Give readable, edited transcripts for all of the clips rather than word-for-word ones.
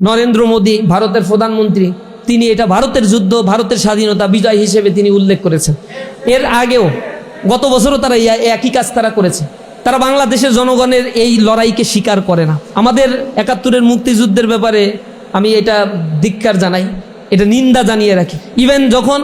নরেন্দ্র মোদী ভারতের প্রধানমন্ত্রী, তিনি এটা ভারতের যুদ্ধ, ভারতের স্বাধীনতা বিজয় হিসেবে তিনি উল্লেখ করেছেন। এর আগেও গত বছরও তারা একই কাজ তারা করেছে। তারা বাংলাদেশের জনগণের এই লড়াইকে স্বীকার করে না। আমাদের ৭১-এর মুক্তিযুদ্ধের ব্যাপারে আমি এটা ধিক্কার জানাই, এটা নিন্দা জানিয়ে রাখি। ইভেন যখন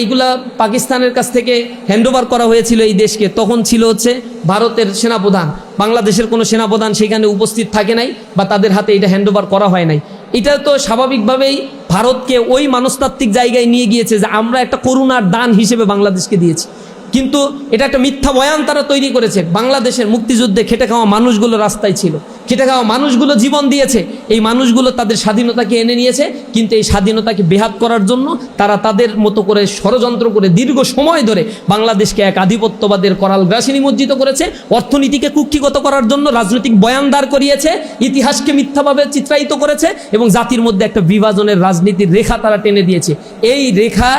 এইগুলা পাকিস্তানের কাছ থেকে হ্যান্ডওভার করা হয়েছিল এই দেশকে, তখন ছিল হচ্ছে ভারতের সেনাপ্রধান, বাংলাদেশের কোনো সেনাপ্রধান সেখানে উপস্থিত থাকে নাই বা তাদের হাতে এটা হ্যান্ডওভার করা হয় নাই। এটা তো স্বাভাবিকভাবেই ভারতকে ওই মনস্তাত্ত্বিক জায়গায় নিয়ে গিয়েছে যে আমরা একটা করুণার দান হিসেবে বাংলাদেশকে দিয়েছি। কিন্তু এটা একটা মিথ্যা বয়ান তারা তৈরি করেছে। বাংলাদেশের মুক্তিযুদ্ধে খেটে খাওয়া মানুষগুলো রাস্তায় ছিল, খেটে খাওয়া মানুষগুলো জীবন দিয়েছে, এই মানুষগুলো তাদের স্বাধীনতাকে এনে নিয়েছে। কিন্তু এই স্বাধীনতাকে বেহাত করার জন্য তারা তাদের মতো করে ষড়যন্ত্র করে দীর্ঘ সময় ধরে বাংলাদেশকে এক আধিপত্যবাদের করাল গ্রাসে নিমজ্জিত করেছে, অর্থনীতিকে কুক্ষিগত করার জন্য রাজনৈতিক বয়ান দাঁড় করিয়েছে, ইতিহাসকে মিথ্যাভাবে চিত্রায়িত করেছে এবং জাতির মধ্যে একটা বিভাজনের রাজনীতির রেখা তারা টেনে দিয়েছে। এই রেখা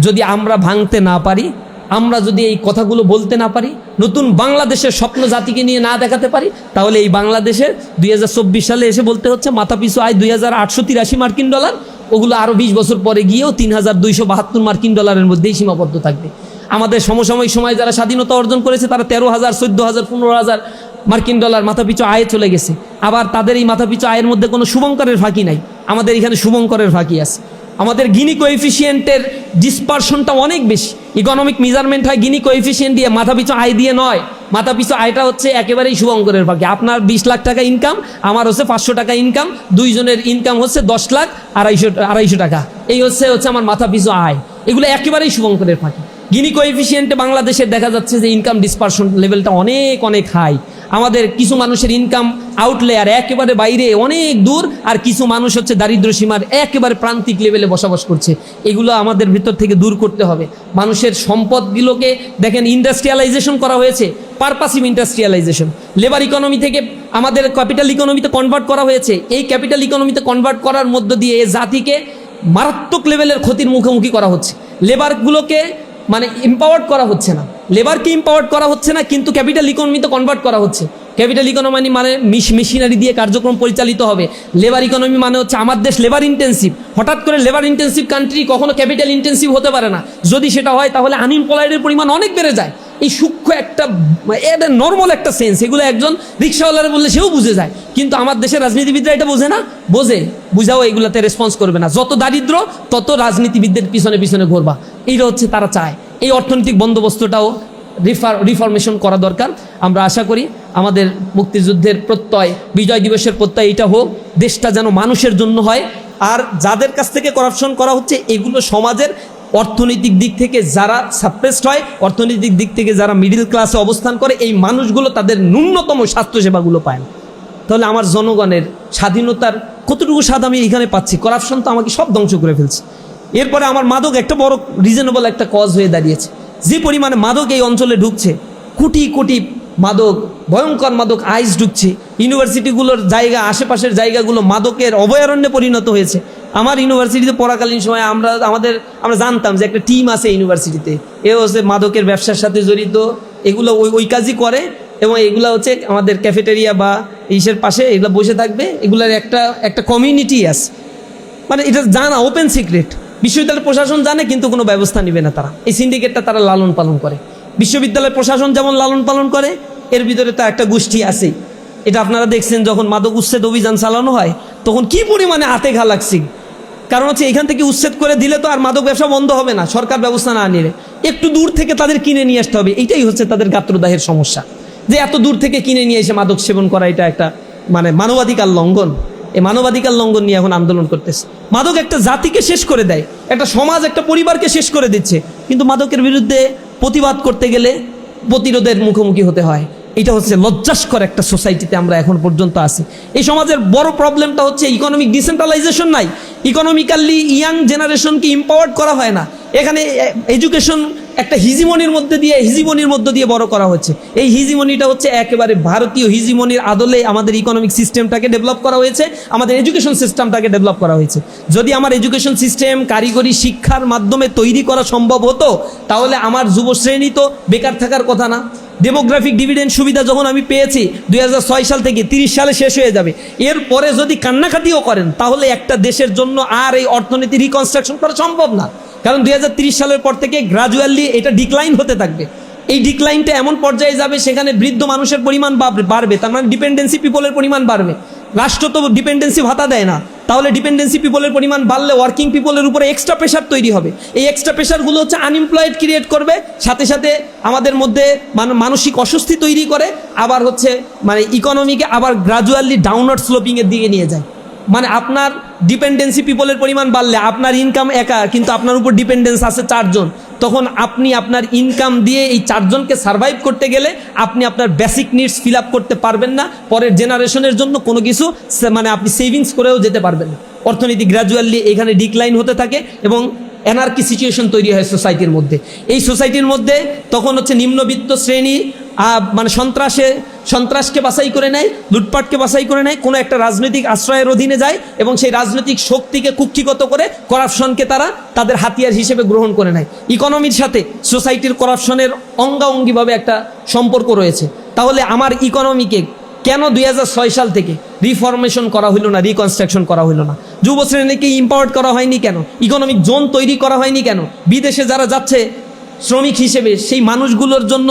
যদি আমরা ভাঙতে না পারি, আমরা যদি এই কথাগুলো বলতে না পারি, নতুন বাংলাদেশের স্বপ্ন জাতিকে নিয়ে না দেখাতে পারি, তাহলে এই বাংলাদেশের 2024 সালে এসে বলতে হচ্ছে মাথাপিছু আয় $2883 মার্কিন ডলার, ওগুলো আরও 20 বছর পরে গিয়েও $3272 মার্কিন ডলারের মধ্যেই সীমাবদ্ধ থাকবে। আমাদের সমসাময়িক সময় যারা স্বাধীনতা অর্জন করেছে তারা 13,000, 14,000, 15,000 মার্কিন ডলার মাথাপিছু আয়ে চলে গেছে। আবার তাদের এই মাথাপিছু আয়ের মধ্যে কোনো শুভঙ্করের ফাঁকি নাই, আমাদের এখানে শুভঙ্করের ফাঁকি আছে। আমাদের গিনি কোএফিসিয়েন্টের ডিসপারশনটা অনেক বেশি। ইকোনমিক মেজারমেন্ট হয় গিনি কোএফিসিয়েন্ট দিয়ে, মাথাপিছু আয় দিয়ে নয়। মাথাপিছু আয়টা হচ্ছে একেবারেই শুভঙ্করের ফাঁকি। আপনার 20 লাখ টাকা ইনকাম, আমার হচ্ছে 500 টাকা ইনকাম, দুইজনের ইনকাম হচ্ছে 10 লাখ 250 টাকা, এই হচ্ছে আমার মাথাপিছু আয়। এগুলো একেবারেই শুভঙ্করের ফাঁকি। গিনি কোএফিসিয়েন্টে বাংলাদেশের দেখা যাচ্ছে যে ইনকাম ডিসপারশন লেভেলটা অনেক অনেক হাই। আমাদের কিছু মানুষের ইনকাম আউটলেয়ার একেবারে বাইরে অনেক দূর, আর কিছু মানুষ হচ্ছে দারিদ্র সীমার একেবারে প্রান্তিক লেভেলে বসবাস করছে। এগুলো আমাদের ভিতর থেকে দূর করতে হবে। মানুষের সম্পদগুলোকে দেখেন ইন্ডাস্ট্রিয়ালাইজেশন করা হয়েছে, পারপাসিভ ইন্ডাস্ট্রিয়ালাইজেশন। লেবার ইকোনমি থেকে আমাদের ক্যাপিটাল ইকোনমিতে কনভার্ট করা হয়েছে। এই ক্যাপিটাল ইকোনমিতে কনভার্ট করার মধ্য দিয়ে এই জাতিকে মারাত্মক লেভেলের ক্ষতির মুখোমুখি করা হচ্ছে। লেবারগুলোকে এম্পাওয়ার্ড করা হচ্ছে না, লেবারকে এম্পাওয়ার্ড করা হচ্ছে না, কিন্তু ক্যাপিটাল ইকোনমিতে কনভার্ট করা হচ্ছে। ক্যাপিটাল ইকোনমি মেশিনারি দিয়ে কার্যক্রম পরিচালিত হবে। লেবার ইকোনমি হচ্ছে আমার দেশ লেবার ইন্টেন্সিভ। হঠাৎ করে লেবার ইন্টেন্সিভ কান্ট্রি কখনো ক্যাপিটাল ইন্টেন্সিভ হতে পারে না। যদি সেটা হয় তাহলে আনএমপ্লয়েডের পরিমাণ অনেক বেড়ে যায়। এই সূক্ষ্ম একটা এটা নর্মাল একটা সেন্স, এগুলো একজন রিক্সাওয়ালারা বললে সেও বুঝে যায়, কিন্তু আমার দেশের রাজনীতিবিদরা এটা বোঝে না। বুঝাও এগুলাতে রেসপন্স করবে না। যত দারিদ্র তত রাজনীতিবিদদের পিছনে পিছনে ঘুরবা, এইটা হচ্ছে তারা চায়। এই অর্থনৈতিক বন্দোবস্তটাও রিফরমেশন করা দরকার। আমরা আশা করি আমাদের মুক্তিযুদ্ধের প্রত্যয়, বিজয় দিবসের প্রত্যয় এটা হোক, দেশটা যেন মানুষের জন্য হয়। আর যাদের কাছ থেকে করাপশন করা হচ্ছে এগুলো সমাজের অর্থনৈতিক দিক থেকে যারা সাপ্রেসড হয়, অর্থনৈতিক দিক থেকে যারা মিডিল ক্লাসে অবস্থান করে, এই মানুষগুলো তাদের ন্যূনতম স্বাস্থ্যসেবাগুলো পায় না। তাহলে আমার জনগণের স্বাধীনতার কতটুকু স্বাদ আমি এখানে পাচ্ছি? করাপশন তো আমাকে সব ধ্বংস করে ফেলছে। এরপরে আমার মাদক একটা বড় রিজনেবল একটা কজ হয়ে দাঁড়িয়েছে। যে পরিমাণে মাদক এই অঞ্চলে ঢুকছে, কোটি কোটি মাদক, ভয়ঙ্কর মাদক আইস ঢুকছে। ইউনিভার্সিটিগুলোর জায়গা, আশেপাশের জায়গাগুলো মাদকের অভয়ারণ্যে পরিণত হয়েছে। আমার ইউনিভার্সিটিতে পড়াকালীন সময় আমরা জানতাম যে একটা টিম আছে ইউনিভার্সিটিতে, এ হচ্ছে মাদকের ব্যবসার সাথে জড়িত, এগুলো ওই কাজই করে এবং এগুলো হচ্ছে আমাদের ক্যাফেটেরিয়া বা ইসের পাশে এগুলো বসে থাকবে। এগুলোর একটা কমিউনিটি আছে, এটা জানা ওপেন সিক্রেট। বিশ্ববিদ্যালয় প্রশাসন জানে কিন্তু কোনো ব্যবস্থা নেবে না তারা। এই সিন্ডিকেটটা তারা লালন পালন করে। বিশ্ববিদ্যালয় প্রশাসন যেমন লালন পালন করে, এর ভিতরে তো একটা গোষ্ঠী আছেই। এটা আপনারা দেখছেন যখন মাদক উচ্ছেদ অভিযান চালানো হয় তখন কি পরিমাণে হাতে ঘা লাগছে। কারণ হচ্ছে এখান থেকে উচ্ছেদ করে দিলে তো আর মাদক ব্যবসা বন্ধ হবে না, সরকার ব্যবস্থা না নিলে। একটু দূর থেকে তাদের কিনে নিয়ে আসতে হবে। এইটাই হচ্ছে তাদের গাত্রদাহের সমস্যা, যে এত দূর থেকে কিনে নিয়ে এসে মাদক সেবন করা, এটা একটা মানবাধিকার লঙ্ঘন। এই মানবাধিকার লঙ্ঘন নিয়ে এখন আন্দোলন করতেছে। মাদক একটা জাতিকে শেষ করে দেয়, একটা সমাজ, একটা পরিবারকে শেষ করে দিচ্ছে। কিন্তু মাদকের বিরুদ্ধে প্রতিবাদ করতে গেলে প্রতিরোধের মুখোমুখি হতে হয়। এটা হচ্ছে লজ্জাস্কর একটা সোসাইটিতে আমরা এখন পর্যন্ত আছি। এই সমাজের বড় প্রবলেমটা হচ্ছে ইকোনমিক ডিসেন্ট্রালাইজেশন নাই। ইকোনমিক্যালি ইয়াং জেনারেশনকে এম্পাওয়ার্ড করা হয় না। এখানে এডুকেশন একটা হিজিমনির মধ্য দিয়ে বড় করা হচ্ছে। এই হিজিমনিটা হচ্ছে একেবারে ভারতীয় হিজিমনির আদলে আমাদের ইকোনমিক সিস্টেমটাকে ডেভেলপ করা হয়েছে, আমাদের এডুকেশন সিস্টেমটাকে ডেভেলপ করা হয়েছে। যদি আমার এডুকেশন সিস্টেম কারিগরি শিক্ষার মাধ্যমে তৈরি করা সম্ভব হতো, তাহলে আমার যুবশ্রেণী তো বেকার থাকার কথা না। ডেমোগ্রাফিক ডিভিডেন্ড সুবিধা যখন আমি পেয়েছি 2006 সাল থেকে 30 সালে শেষ হয়ে যাবে, এরপরে যদি কান্নাকাটিও করেন তাহলে একটা দেশের জন্য আর এই অর্থনীতি রিকনস্ট্রাকশন করা সম্ভব না। কারণ 2030 সালের পর থেকে গ্রাজুয়ালি এটা ডিক্লাইন হতে থাকবে। এই ডিক্লাইনটা এমন পর্যায়ে যাবে সেখানে বৃদ্ধ মানুষের পরিমাণ বাড়বে, তার মানে ডিপেন্ডেন্সি পিপলের পরিমাণ বাড়বে। রাষ্ট্র তো ডিপেন্ডেন্সি ভাতা দেয় না, তাহলে ডিপেন্ডেন্সি পিপলের পরিমাণ বাড়লে ওয়ার্কিং পিপলের উপরে এক্সট্রা প্রেশার তৈরি হবে। এই এক্সট্রা প্রেশারগুলো হচ্ছে আনএমপ্লয়েড ক্রিয়েট করবে, সাথে সাথে আমাদের মধ্যে মানসিক অস্বস্তি তৈরি করে, আবার হচ্ছে মানে ইকোনমিকে আবার গ্রাজুয়ালি ডাউনওয়ার্ড স্লোপিংয়ের দিকে নিয়ে যায়। মানে আপনার ডিপেন্ডেন্সি পিপলের পরিমাণ বাড়লে আপনার ইনকাম একা, কিন্তু আপনার উপর ডিপেন্ডেন্স আছে 4 জন, তখন আপনি আপনার ইনকাম দিয়ে এই 4 জনকে সার্ভাইভ করতে গেলে আপনি আপনার বেসিক নিডস ফিল আপ করতে পারবেন না, পরের জেনারেশনের জন্য কোনো কিছু মানে আপনি সেভিংস করেও যেতে পারবেন না। অর্থনীতি গ্র্যাজুয়ালি এখানে ডিক্লাইন হতে থাকে এবং এনার্কি সিচুয়েশন তৈরি হয় সোসাইটির মধ্যে। এই সোসাইটির মধ্যে তখন হচ্ছে নিম্নবিত্ত শ্রেণী মানে সন্ত্রাসকে বাছাই করে নেয়, লুটপাটকে বাছাই করে নেয়, কোনো একটা রাজনৈতিক আশ্রয়ের অধীনে যায় এবং সেই রাজনৈতিক শক্তিকে কুক্ষিগত করে করাপশনকে তারা তাদের হাতিয়ার হিসেবে গ্রহণ করে নেয়। ইকোনমির সাথে সোসাইটির করাপশনের অঙ্গাঅঙ্গিভাবে একটা সম্পর্ক রয়েছে। তাহলে আমার ইকোনমিকে কেন 2006 সাল থেকে রিফরমেশন করা হইল না, রিকনস্ট্রাকশন করা হইল না? যুব শ্রেণীকে ইম্পাওয়ার্ড করা হয়নি কেন? ইকোনমিক জোন তৈরি করা হয়নি কেন? বিদেশে যারা যাচ্ছে শ্রমিক হিসেবে সেই মানুষগুলোর জন্য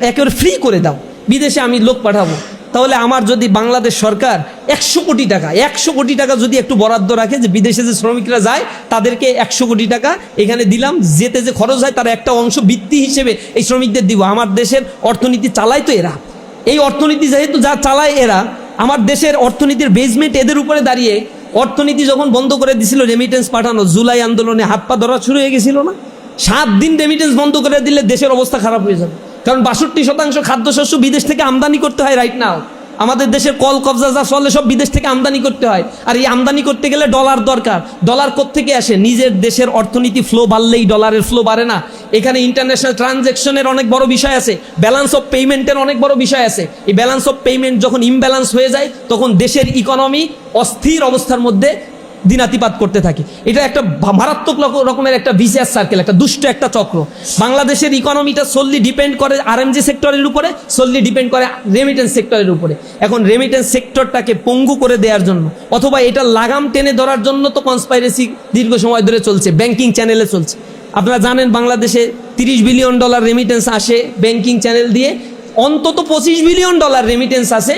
একেবারে ফ্রি করে দাও, বিদেশে আমি লোক পাঠাবো। তাহলে আমার যদি বাংলাদেশ সরকার 100 কোটি টাকা যদি একটু বরাদ্দ রাখে যে বিদেশে যে শ্রমিকরা যায় তাদেরকে 100 কোটি টাকা এখানে দিলাম, যেতে যে খরচ হয় তার একটা অংশ বৃত্তি হিসেবে এই শ্রমিকদের দিব। আমার দেশের অর্থনীতি চালায় তো এরা, এই অর্থনীতি যেহেতু যা চালায় এরা, আমার দেশের অর্থনীতির বেসমেন্ট এদের উপরে দাঁড়িয়ে অর্থনীতি যখন বন্ধ করে দিছিল রেমিটেন্স পাঠানো, জুলাই আন্দোলনে হাত পা ধরা শুরু হয়ে গেছিল না? 7 দিন রেমিটেন্স বন্ধ করে দিলে দেশের অবস্থা খারাপ হয়ে যাবে। কারণ 62% খাদ্যশস্য বিদেশ থেকে আমদানি করতে হয় রাইট নাও। আমাদের দেশের কল কবজা যা চলে সব বিদেশ থেকে আমদানি করতে হয়, আর এই আমদানি করতে গেলে ডলার দরকার। ডলার কোত্থেকে আসে? নিজের দেশের অর্থনীতি ফ্লো বাড়লেই ডলারের ফ্লো বাড়ে না। এখানে ইন্টারন্যাশনাল ট্রানজ্যাকশনের অনেক বড় বিষয় আছে, ব্যালেন্স অফ পেমেন্টের অনেক বড় বিষয় আছে। এই ব্যালেন্স অফ পেমেন্ট যখন ইমব্যালেন্স হয়ে যায় তখন দেশের ইকোনমি অস্থির অবস্থার মধ্যে দিনাতিপাত করতে থাকে। এটা একটা মারাত্মক রকমের একটা ভিসিয়াস সার্কেল, একটা দুষ্ট একটা চক্র। বাংলাদেশের ইকোনমিটা solely ডিপেন্ড করে আরএমজি সেক্টরের উপরে, solely ডিপেন্ড করে রেমিটেন্স সেক্টরের উপরে। এখন রেমিটেন্স সেক্টরটাকে পঙ্গু করে দেওয়ার জন্য অথবা এটা লাগাম টেনে ধরার জন্য তো কনস্পাইরেসি দীর্ঘ সময় ধরে চলছে, ব্যাংকিং চ্যানেলে চলছে। আপনারা জানেন বাংলাদেশে $30 বিলিয়ন রেমিটেন্স আসে ব্যাংকিং চ্যানেল দিয়ে, অন্তত $25 বিলিয়ন রেমিটেন্স আসে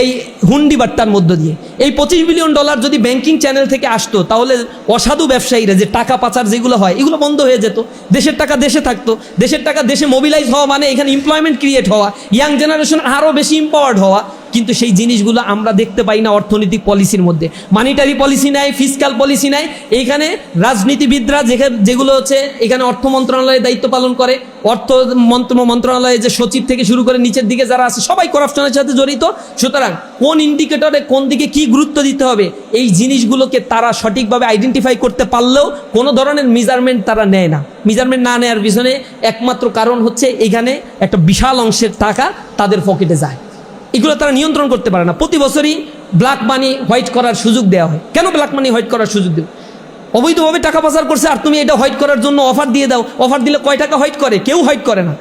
এই হুন্ডি বাট্টার মধ্য দিয়ে। এই $25 বিলিয়ন যদি ব্যাংকিং চ্যানেল থেকে আসতো তাহলে অসাধু ব্যবসায়ীরা যে টাকা পাচার যেগুলো হয় এগুলো বন্ধ হয়ে যেত, দেশের টাকা দেশে থাকতো। দেশের টাকা দেশে মোবিলাইজ হওয়া মানে এখানে এমপ্লয়মেন্ট ক্রিয়েট হওয়া, ইয়াং জেনারেশন আরও বেশি এম্পাওয়ার্ড হওয়া। কিন্তু সেই জিনিসগুলো আমরা দেখতে পাই না অর্থনৈতিক পলিসির মধ্যে। মানিটারি পলিসি নেয়, ফিসক্যাল পলিসি নেয়। এইখানে রাজনীতিবিদরা যেগুলো হচ্ছে এখানে অর্থ মন্ত্রণালয়ে দায়িত্ব পালন করে, অর্থ মন্ত্রণালয়ে যে সচিব থেকে শুরু করে নিচের দিকে যারা আছে সবাই করাপশনের সাথে জড়িত। সুতরাং কোন ইন্ডিকেটরে কোন দিকে কি গুরুত্ব দিতে হবে এই জিনিসগুলোকে তারা সঠিকভাবে আইডেন্টিফাই করতে পারলেও কোনো ধরনের মেজারমেন্ট তারা নেয় না। মেজারমেন্ট না নেওয়ার পিছনে একমাত্র কারণ হচ্ছে এখানে একটা বিশাল অংশের টাকা তাদের পকেটে যায়, এগুলো তারা নিয়ন্ত্রণ করতে পারে না। প্রতি বছরই ব্ল্যাক মানি হোয়াইট করার সুযোগ দেওয়া হয়। কেন ব্ল্যাক মানি হোয়াইট করার সুযোগ দেব? অবৈধভাবে টাকা পাচার করছে আর তুমি এটা হোয়াইট করার জন্য অফার দিয়ে দাও। অফার দিলে কয় টাকা হোয়াইট করে? কেউ হোয়াইট করে না।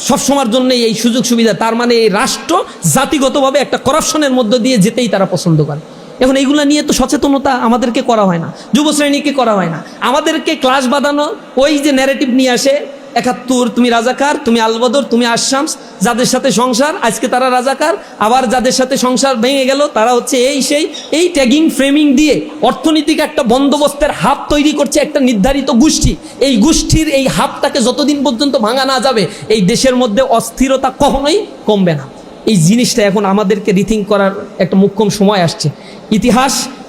সবসময়ের জন্য এই সুযোগ সুবিধা, তার মানে এই রাষ্ট্র জাতিগতভাবে একটা করাপশনের মধ্য দিয়ে যেতেই তারা পছন্দ করে। এখন এইগুলো নিয়ে তো সচেতনতা আমাদেরকে করা হয় না, যুব শ্রেণীকে করা হয় না। আমাদেরকে ক্লাস বাঁধানো, ওই যে ন্যারেটিভ নিয়ে আসে 71 তুমি রাজাকার, তুমি আলবদর, তুমি আশামস, যাদের সাথে সংসার আজকে তারা রাজাকার, আবার যাদের সাথে সংসার ভেঙে গেল তারা হচ্ছে এই ট্যাগিং ফ্রেমিং দিয়ে অর্থনীতিকে একটা বন্দোবস্তের হাব তৈরি করছে একটা নির্ধারিত গোষ্ঠী। এই গোষ্ঠীর এই হাবটাকে যতদিন পর্যন্ত ভাঙা না যাবে এই দেশের মধ্যে অস্থিরতা কখনোই কমবে না। এই জিনিসটা এখন আমাদেরকে রিথিঙ্ক করার একটা মোক্ষম সময় আসছে।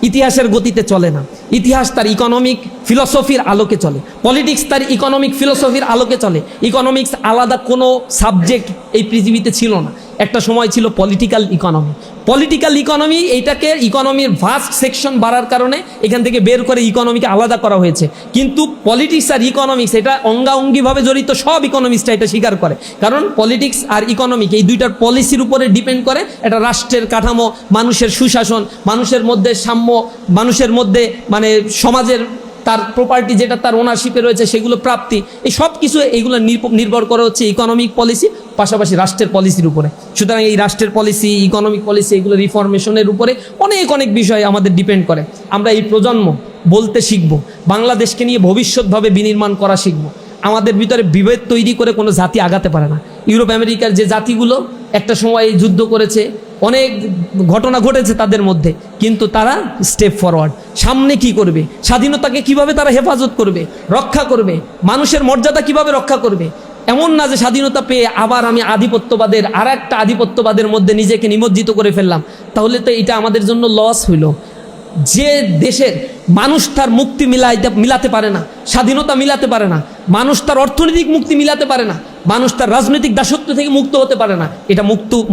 ইতিহাসের গতিতে চলে না, ইতিহাস তার ইকোনমিক ফিলসফির আলোকে চলে, পলিটিক্স তার ইকোনমিক ফিলসফির আলোকে চলে। ইকোনমিক্স আলাদা কোনো সাবজেক্ট এই পৃথিবীতে ছিল না। একটা সময় ছিল পলিটিক্যাল ইকোনমি, এইটাকে ইকোনমির ভাস্ট সেকশন বাড়ার কারণে এখান থেকে বের করে ইকোনমিকে আলাদা করা হয়েছে। কিন্তু পলিটিক্স আর ইকোনমিক্স এটা অঙ্গাঅঙ্গিভাবে জড়িত, সব ইকোনমিক্সটা এটা স্বীকার করে। কারণ পলিটিক্স আর ইকোনমিক এই দুইটার পলিসির উপরে ডিপেন্ড করে একটা রাষ্ট্রের কাঠামো, মানুষের সুশাসন, মানুষের মধ্যে সাম্য, মানুষের মধ্যে মানে সমাজের তার প্রপার্টি যেটা তার ওনারশিপে রয়েছে সেগুলো প্রাপ্তি, এই সব কিছু এইগুলো নির্ভর করে হচ্ছে ইকোনমিক পলিসি। পাশাপাশি রাষ্ট্রের পলিসির উপরে। সুতরাং এই রাষ্ট্রের পলিসি, ইকোনমিক পলিসি, এগুলো রিফরমেশনের উপরে অনেক অনেক বিষয় আমাদের ডিপেন্ড করে। আমরা এই প্রজন্ম বলতে শিখব, বাংলাদেশকে নিয়ে ভবিষ্যৎভাবে বিনির্মাণ করা শিখব। আমাদের ভিতরে বিভেদ তৈরি করে কোনো জাতি আগাতে পারে না। ইউরোপ আমেরিকার যে জাতিগুলো একটা সময় যুদ্ধ করেছে, অনেক ঘটনা ঘটেছে তাদের মধ্যে, কিন্তু তারা স্টেপ ফরওয়ার্ড, সামনে কি করবে, স্বাধীনতাকে কিভাবে তারা হেফাজত করবে, রক্ষা করবে, মানুষের মর্যাদা কিভাবে রক্ষা করবে। এমন না যে স্বাধীনতা পেয়ে আবার আমি আধিপত্যবাদের আর একটা আধিপত্যবাদের মধ্যে নিজেকে নিমজ্জিত করে ফেললাম, তাহলে তো এটা আমাদের জন্য লস হইল। যে দেশের মানুষ তার মুক্তি মিলাতে পারে না, স্বাধীনতা মিলাতে পারে না, মানুষ তার অর্থনৈতিক মুক্তি মিলাতে পারে না, মানুষ তার রাজনৈতিক দাসত্ব থেকে মুক্ত হতে পারে না, এটা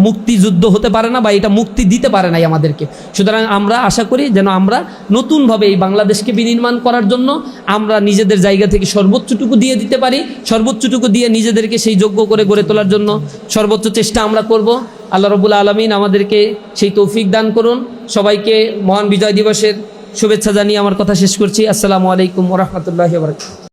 মুক্তিযুদ্ধ হতে পারে না, বা এটা মুক্তি দিতে পারে নাই আমাদেরকে। সুতরাং আমরা আশা করি যেন আমরা নতুনভাবে এই বাংলাদেশকে বিনির্মাণ করার জন্য আমরা নিজেদের জায়গা থেকে সর্বোচ্চটুকু দিয়ে দিতে পারি, সর্বোচ্চটুকু দিয়ে নিজেদেরকে সেই যোগ্য করে গড়ে তোলার জন্য সর্বোচ্চ চেষ্টা আমরা করব। আল্লাহ রাব্বুল আলামিন আমাদেরকে সেই তৌফিক দান করুন। সবাইকে মহান বিজয় দিবসের শুভেচ্ছা জানিয়ে আমার কথা শেষ করছি। আসসালামু আলাইকুম ওয়া রাহমাতুল্লাহি ওয়া বারাকাতুহু।